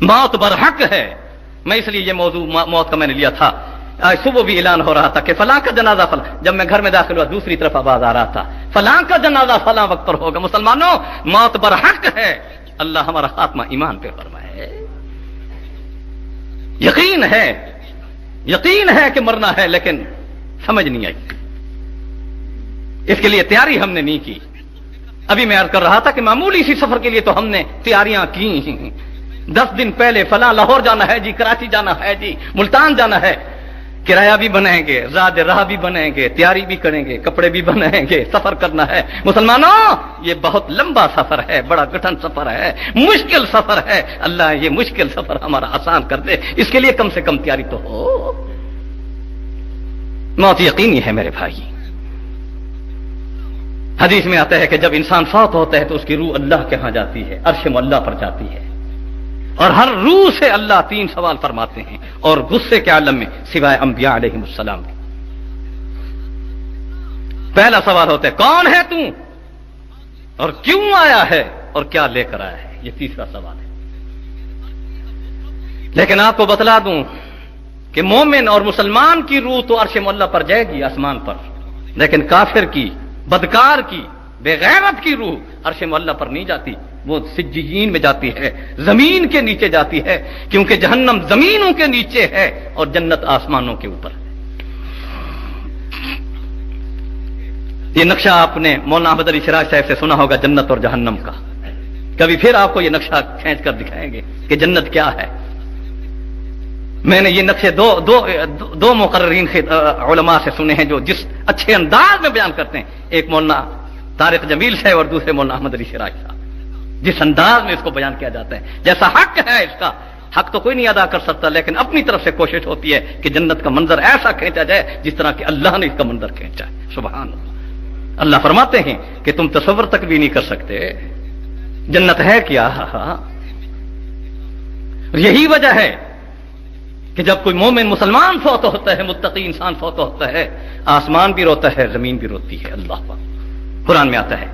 موت برحق ہے. میں اس لیے یہ موضوع موت کا میں نے لیا تھا. صبح بھی اعلان ہو رہا تھا کہ فلاں کا جنازہ فلاں. جب میں گھر میں داخل ہوا دوسری طرف آواز آ رہا تھا فلاں کا جنازہ فلاں وقت پر ہوگا. مسلمانوں موت برحق ہے. اللہ ہمارا خاتمہ ایمان پہ فرمائے. یقین ہے کہ مرنا ہے لیکن سمجھ نہیں آئی. اس کے لیے تیاری ہم نے نہیں کی. ابھی میں عرض کر رہا تھا کہ معمولی سی سفر کے لیے تو ہم نے تیاریاں کی. 10 دن پہلے فلاں لاہور جانا ہے جی, کراچی جانا ہے جی, ملتان جانا ہے. کرایہ بھی بنائیں گے, زاد راہ بھی بنائیں گے, تیاری بھی کریں گے, کپڑے بھی بنائیں گے, سفر کرنا ہے. مسلمانوں یہ بہت لمبا سفر ہے, بڑا کٹھن سفر ہے, مشکل سفر ہے. اللہ یہ مشکل سفر ہمارا آسان کر دے. اس کے لیے کم سے کم تیاری تو ہو. موت یقینی ہے میرے بھائی. حدیث میں آتا ہے کہ جب انسان فوت ہوتا ہے تو اس کی روح اللہ کے ہاں جاتی ہے, عرش معلیٰ پر جاتی ہے, اور ہر روح سے اللہ 3 سوال فرماتے ہیں, اور غصے کے عالم میں سوائے انبیاء علیہم السلام کے. پہلا سوال ہوتا ہے کون ہے تو, اور کیوں آیا ہے, اور کیا لے کر آیا ہے. یہ تیسرا سوال ہے. لیکن آپ کو بتلا دوں کہ مومن اور مسلمان کی روح تو عرش معلیٰ پر جائے گی, آسمان پر, لیکن کافر کی, بدکار کی, بے غیرت کی روح عرش معلیٰ پر نہیں جاتی. وہ سجین میں جاتی ہے, زمین کے نیچے جاتی ہے, کیونکہ جہنم زمینوں کے نیچے ہے اور جنت آسمانوں کے اوپر. یہ نقشہ آپ نے مولانا احمد علی شراج صاحب سے سنا ہوگا, جنت اور جہنم کا. کبھی پھر آپ کو یہ نقشہ کھینچ کر دکھائیں گے کہ جنت کیا ہے. میں نے یہ نقشے دو مقررین علماء سے سنے ہیں جو جس اچھے انداز میں بیان کرتے ہیں. ایک مولانا طارق جمیل صاحب اور دوسرے مولانا احمد علی شراج صاحب. جس انداز میں اس کو بیان کیا جاتا ہے, جیسا حق ہے اس کا, حق تو کوئی نہیں ادا کر سکتا, لیکن اپنی طرف سے کوشش ہوتی ہے کہ جنت کا منظر ایسا کھینچا جائے جس طرح کہ اللہ نے اس کا منظر کھینچا ہے. سبحان اللہ. اللہ فرماتے ہیں کہ تم تصور تک بھی نہیں کر سکتے جنت ہے کیا. یہی وجہ ہے کہ جب کوئی مومن مسلمان فوت ہوتا ہے, متقی انسان فوت ہوتا ہے, آسمان بھی روتا ہے, زمین بھی روتی ہے. اللہ پاک قرآن میں آتا ہے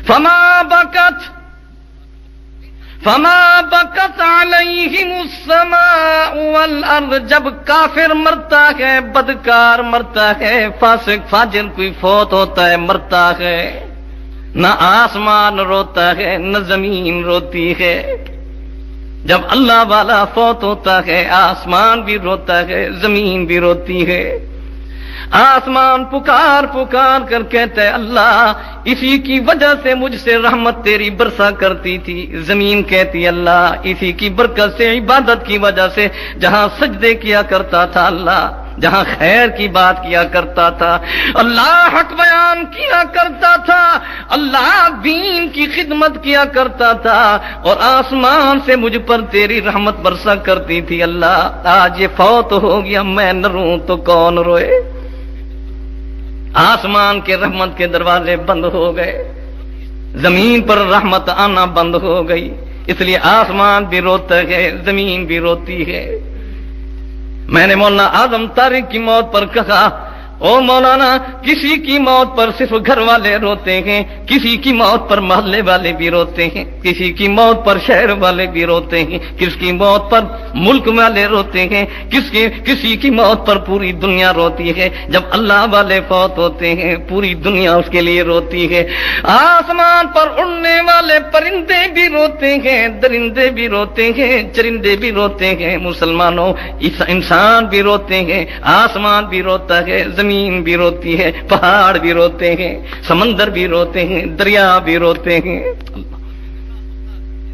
فما بکت علیہم السماء والارض. جب کافر مرتا ہے, بدکار مرتا ہے, فاسق فاجر کوئی فوت ہوتا ہے, مرتا ہے, نہ آسمان روتا ہے نہ زمین روتی ہے. جب اللہ والا فوت ہوتا ہے آسمان بھی روتا ہے, زمین بھی روتی ہے. آسمان پکار پکار کر کہتا ہے اللہ اسی کی وجہ سے مجھ سے رحمت تیری برسا کرتی تھی. زمین کہتی اللہ اسی کی برکت سے, عبادت کی وجہ سے جہاں سجدے کیا کرتا تھا اللہ, جہاں خیر کی بات کیا کرتا تھا اللہ, حق بیان کیا کرتا تھا اللہ, دین کی خدمت کیا کرتا تھا, اور آسمان سے مجھ پر تیری رحمت برسا کرتی تھی اللہ. آج یہ فوت ہو گیا, میں نہ روں تو کون روئے. آسمان کے رحمت کے دروازے بند ہو گئے, زمین پر رحمت آنا بند ہو گئی, اس لیے آسمان بھی روتا ہے, زمین بھی روتی ہے. میں نے مولانا اعظم طارق کی موت پر کہا او مولانا کسی کی موت پر صرف گھر والے روتے ہیں, کسی کی موت پر محلے والے بھی روتے ہیں, کسی کی موت پر شہر والے بھی روتے ہیں, کس کی موت پر ملک والے روتے ہیں, کسی کی موت پر پوری دنیا روتی ہے. جب اللہ والے فوت ہوتے ہیں پوری دنیا اس کے لیے روتی ہے. آسمان پر اڑنے والے پرندے بھی روتے ہیں, درندے بھی روتے ہیں, چرندے بھی روتے ہیں. مسلمانوں انسان بھی روتے ہیں, آسمان بھی روتا ہے, زمین بھی روتی ہے, پہاڑ بھی روتے ہیں, سمندر بھی روتے ہیں, دریا بھی روتے ہیں.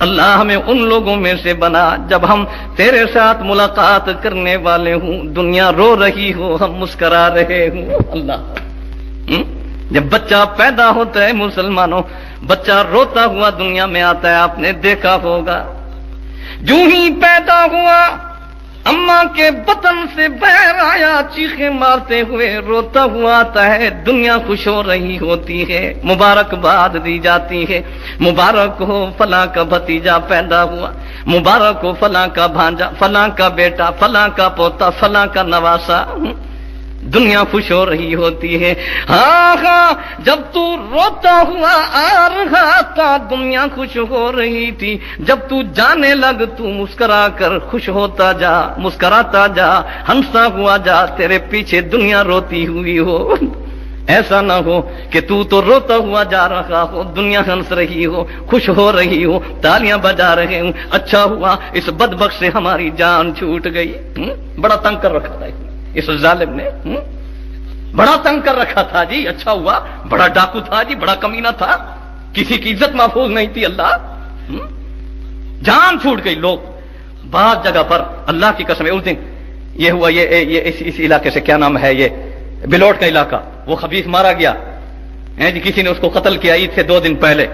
اللہ ہمیں ان لوگوں میں سے بنا جب ہم تیرے ساتھ ملاقات کرنے والے ہوں, دنیا رو رہی ہو, ہم مسکرا رہے ہوں. اللہ جب بچہ پیدا ہوتا ہے مسلمانوں, بچہ روتا ہوا دنیا میں آتا ہے, آپ نے دیکھا ہوگا. جو ہی پیدا ہوا اماں کے بطن سے باہر آیا, چیخیں مارتے ہوئے روتا ہوا آتا ہے, دنیا خوش ہو رہی ہوتی ہے, مبارکباد دی جاتی ہے. مبارک ہو فلاں کا بھتیجا پیدا ہوا, مبارک ہو فلاں کا بھانجا, فلاں کا بیٹا, فلاں کا پوتا, فلاں کا نواسا. دنیا خوش ہو رہی ہوتی ہے. ہاں ہاں جب تو روتا ہوا آ رہا تھا دنیا خوش ہو رہی تھی. جب تو جانے لگ تو مسکرا کر خوش ہوتا جا, مسکراتا جا, ہنستا ہوا جا, تیرے پیچھے دنیا روتی ہوئی ہو. ایسا نہ ہو کہ تو روتا ہوا جا رہا ہو, دنیا ہنس رہی ہو, خوش ہو رہی ہو, تالیاں بجا رہے ہوں, اچھا ہوا اس بدبخت سے ہماری جان چھوٹ گئی. بڑا تنگ کر رکھا تھا اس ظالم نے, بڑا تنگ کر رکھا تھا جی. اچھا ہوا, بڑا ڈاکو تھا جی, بڑا کمینہ تھا, کسی کی عزت محفوظ نہیں تھی. اللہ جان چھوٹ گئی. لوگ بعض جگہ پر اللہ کی قسم اس دن یہ ہوا, یہ اس علاقے سے کیا نام ہے, یہ بلوٹ کا علاقہ, وہ خبیث مارا گیا جی, کسی نے اس کو قتل کیا عید سے 2 دن پہلے.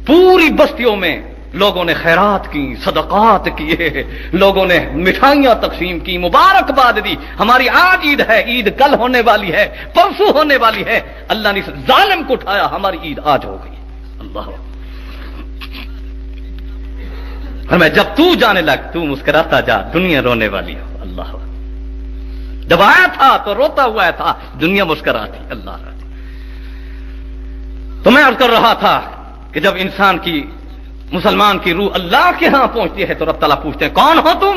پوری بستیوں میں لوگوں نے خیرات کی, صدقات کیے, لوگوں نے مٹھائیاں تقسیم کی, مبارکباد دی. ہماری آج عید ہے, عید کل ہونے والی ہے, پرسوں ہونے والی ہے. اللہ نے اس ظالم کو اٹھایا, ہماری عید آج ہو گئی. اللہ میں جب تو جانے لگ تو مسکراتا جا, دنیا رونے والی ہو. اللہ جب آیا تھا تو روتا ہوا تھا, دنیا مسکراتی. اللہ تو میں عرض کر رہا تھا کہ جب انسان کی, مسلمان کی روح اللہ کے ہاں پہنچتی ہے تو رب تعالیٰ پوچھتے ہیں کون ہو تم,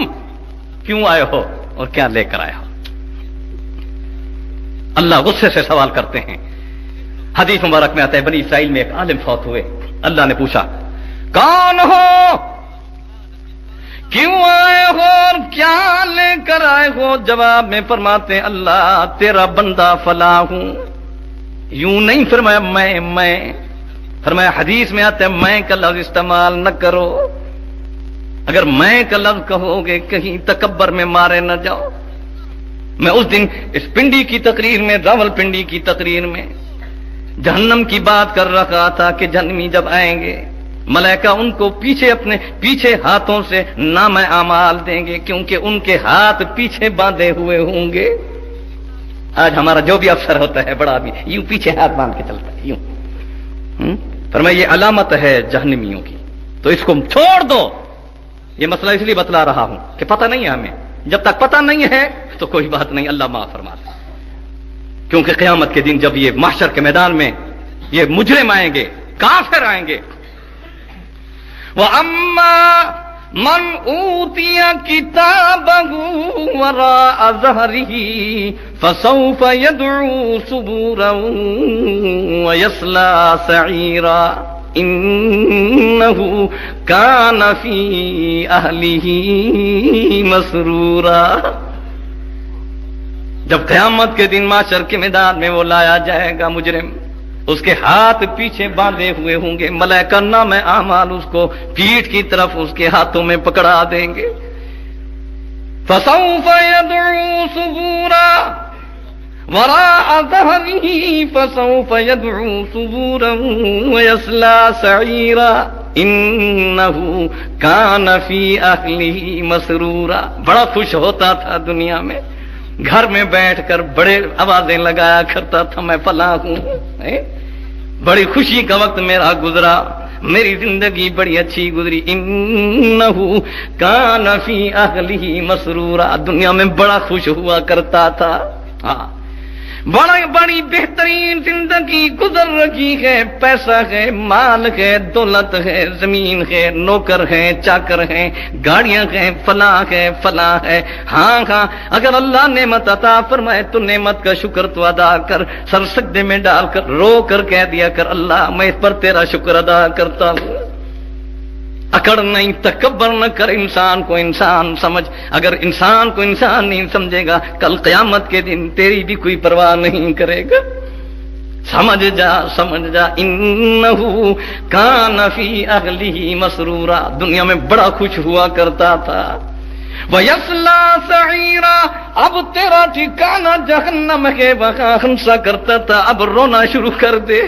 کیوں آئے ہو اور کیا لے کر آئے ہو. اللہ غصے سے سوال کرتے ہیں. حدیث مبارک میں آتا ہے بنی اسرائیل میں ایک عالم فوت ہوئے. اللہ نے پوچھا کون ہو, کیوں آئے ہو اور کیا لے کر آئے ہو. جواب میں فرماتے ہیں اللہ تیرا بندہ فلاں ہوں. یوں نہیں فرمایا میں فرمایا حدیث میں آتا ہے میں کا لفظ استعمال نہ کرو. اگر میں کا لفظ کہو گے کہیں تکبر میں مارے نہ جاؤ. میں اس دن اس پنڈی کی تقریر میں, راول پنڈی کی تقریر میں جہنم کی بات کر رہا تھا کہ جہنمی جب آئیں گے ملائکہ ان کو پیچھے اپنے پیچھے ہاتھوں سے نام اعمال دیں گے, کیونکہ ان کے ہاتھ پیچھے باندھے ہوئے ہوں گے. آج ہمارا جو بھی افسر ہوتا ہے بڑا آدمی یوں پیچھے ہاتھ باندھ کے چلتا ہے یوں. فرمایا یہ علامت ہے جہنمیوں کی, تو اس کو چھوڑ دو. یہ مسئلہ اس لیے بتلا رہا ہوں کہ پتہ نہیں ہے ہمیں. جب تک پتہ نہیں ہے تو کوئی بات نہیں, اللہ معاف فرما دے. کیونکہ قیامت کے دن جب یہ محشر کے میدان میں یہ مجرم آئیں گے, کافر آئیں گے, وَأَمَّا مَنْ أُوتِيَ كِتَابَهُ وَرَاءَ ظَهْرِهِ فَسَوْفَ يَدْعُو ثُبُورًا وَيَصْلَىٰ سَعِيرًا إِنَّهُ كَانَ فِي أَهْلِهِ مَسْرُورًا. جب قیامت کے دن محشر کے میدان میں وہ لایا جائے گا مجرم, اس کے ہاتھ پیچھے باندھے ہوئے ہوں گے, ملائکہ نام اعمال اس کو پیٹھ کی طرف اس کے ہاتھوں میں پکڑا دیں گے. فَسَوْفَ يَدْعُو ثُبُورًا وَرَاءَ ظَهْرِهِ فَسَوْفَ يَدْعُو ثُبُورًا وَيَصْلَىٰ سَعِيرًا إِنَّهُ كَانَ فِي أَهْلِهِ مَسْرُورًا. بڑا خوش ہوتا تھا دنیا میں, گھر میں بیٹھ کر بڑے آوازیں لگایا کرتا تھا میں فلاں ہوں. بڑی خوشی کا وقت میرا گزرا, میری زندگی بڑی اچھی گزری. انہو کان فی اہلہ مسرورا, دنیا میں بڑا خوش ہوا کرتا تھا. ہاں بڑی بہترین زندگی گزر رہی ہے. پیسہ ہے, مال ہے, دولت ہے, زمین ہے, نوکر ہے, چاکر ہیں, گاڑیاں ہیں, فلاں ہے, فلاں ہے. ہاں ہاں اگر اللہ نعمت عطا فرمائے تو نعمت کا شکر تو ادا کر. سر سجدے میں ڈال کر رو کر کہہ دیا کر اللہ میں اس پر تیرا شکر ادا کرتا ہوں. اکڑ نہیں, تکبر نہ کر, انسان کو انسان سمجھ. اگر انسان کو انسان نہیں سمجھے گا کل قیامت کے دن تیری بھی کوئی پرواہ نہیں کرے گا. سمجھ جا. انہو کان فی اہلہ مسرورا, دنیا میں بڑا خوش ہوا کرتا تھا. وَيَصْلَىٰ سَعِيرًا, اب تیرا ٹھکانہ جہنم ہے, وہاں ہنسا کرتا تھا, اب رونا شروع کر دے.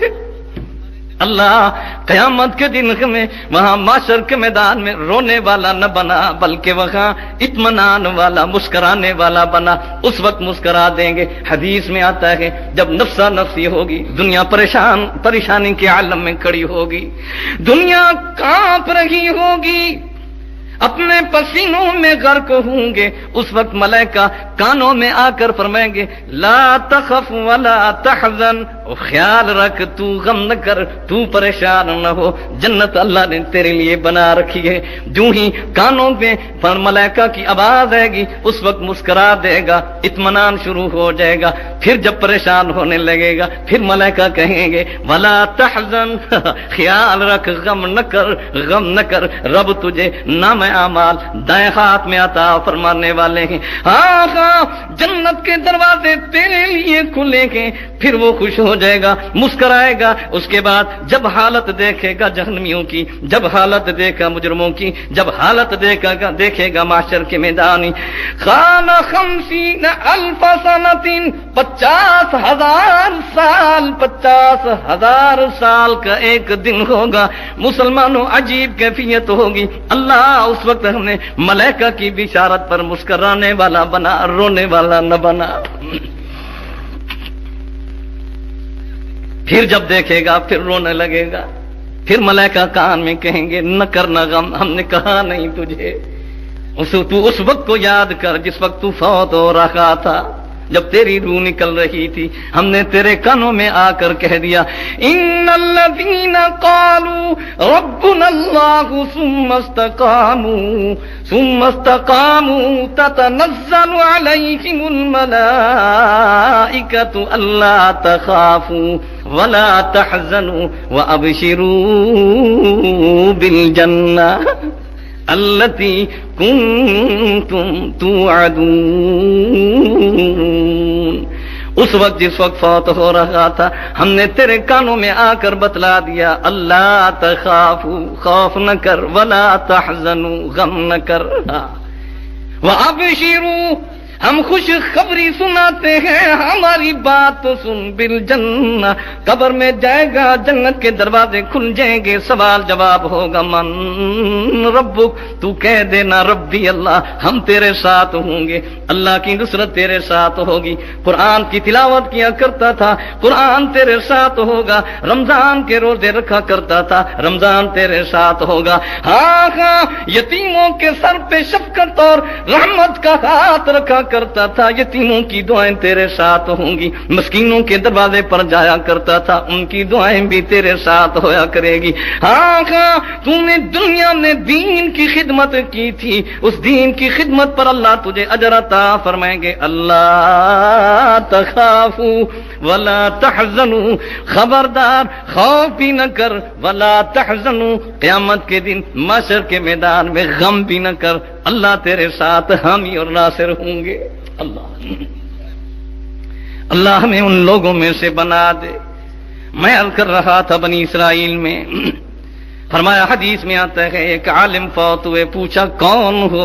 اللہ قیامت کے دن میں وہاں معاشر کے میدان میں رونے والا نہ بنا, بلکہ وہاں اطمینان والا, مسکرانے والا بنا. اس وقت مسکرا دیں گے. حدیث میں آتا ہے جب نفسا نفسی ہوگی, دنیا پریشانی کے عالم میں کھڑی ہوگی, دنیا کانپ رہی ہوگی, اپنے پسینوں میں غرق ہوں گے، اس وقت ملائکہ کانوں میں آ کر فرمائیں گے لا تخف ولا تحزن، خیال رکھ، تو غم نہ کر، تو پریشان نہ ہو، جنت اللہ نے تیرے لیے بنا رکھی ہے۔ جو ہی کانوں میں پر ملائکہ کی آواز آئے گی اس وقت مسکرا دے گا، اطمینان شروع ہو جائے گا۔ پھر جب پریشان ہونے لگے گا پھر ملائکہ کہیں گے ولا تحزن، خیال رکھ، غم نہ کر، غم نہ کر، رب تجھے نام اعمال دائیں ہاتھ میں عطا فرمانے والے ہیں۔ ہاں ہاں، جنت کے دروازے تیرے لیے کھلیں گے، پھر وہ خوش ہو جائے گا، مسکرائے گا۔ اس کے بعد جب حالت دیکھے گا جہنمیوں کی، جب حالت دیکھا مجرموں کی، جب حالت دیکھے گا معاشر کے میدانی، خان 50,000 سنۃ، 50,000 سال، 50,000 سال کا ایک دن ہوگا۔ مسلمانوں عجیب کیفیت ہوگی۔ اللہ اس وقت ہمیں ملائکہ کی بشارت پر مسکرانے والا بنا، رونے والا نہ بنا۔ پھر جب دیکھے گا پھر رونے لگے گا، پھر ملائکہ کان میں کہیں گے نہ کرنا غم، ہم نے کہا نہیں تجھے، تو اس وقت کو یاد کر جس وقت تو فوت ہو رہا تھا، جب تیری روح نکل رہی تھی، ہم نے تیرے کانوں میں آ کر کہہ دیا ان الذین قالوا ربنا اللہ ثم استقاموا تتنزل علیہم الملائکۃ الا تخافوا ولا تحزنوا وابشروا بالجنہ التی کنتم توعدون۔ اس وقت جس وقت فوت ہو رہا تھا ہم نے تیرے کانوں میں آ کر بتلا دیا اللہ تخافوا، خوف نہ کر، ولا تحزنوا، غم نہ کر، وابشروا، ہم خوش خبری سناتے ہیں، ہماری بات تو سن، بالجنہ، قبر میں جائے گا، جنت کے دروازے کھل جائیں گے، سوال جواب ہوگا من ربک، تو کہہ دینا ربی اللہ، ہم تیرے ساتھ ہوں گے، اللہ کی نصرت تیرے ساتھ ہوگی۔ قرآن کی تلاوت کیا کرتا تھا، قرآن تیرے ساتھ ہوگا، رمضان کے روزے رکھا کرتا تھا، رمضان تیرے ساتھ ہوگا۔ ہاں ہاں، یتیموں کے سر پہ شفقت اور رحمت کا ہاتھ رکھا کرتا تھا، یتیموں کی دعائیں تیرے ساتھ ہوں گی، مسکینوں کے دروازے پر جایا کرتا تھا، ان کی دعائیں بھی تیرے ساتھ ہویا کرے گی۔ ہاں ہاں، تو نے دنیا میں دین کی خدمت کی تھی، اس دین کی خدمت پر اللہ تجھے اجر عطا فرمائیں گے۔ اللہ تخافوا ولا تحزنوا، خبردار خوف بھی نہ کر، ولا تحزنوا، قیامت کے دن محشر کے میدان میں غم بھی نہ کر، اللہ تیرے ساتھ حامی اور ناصر ہوں گے۔ اللہ ہمیں ان لوگوں میں سے بنا دے۔ میں عرض کر رہا تھا بنی اسرائیل میں فرمایا، حدیث میں آتا ہے ایک عالم فوت ہوئے، پوچھا کون ہو؟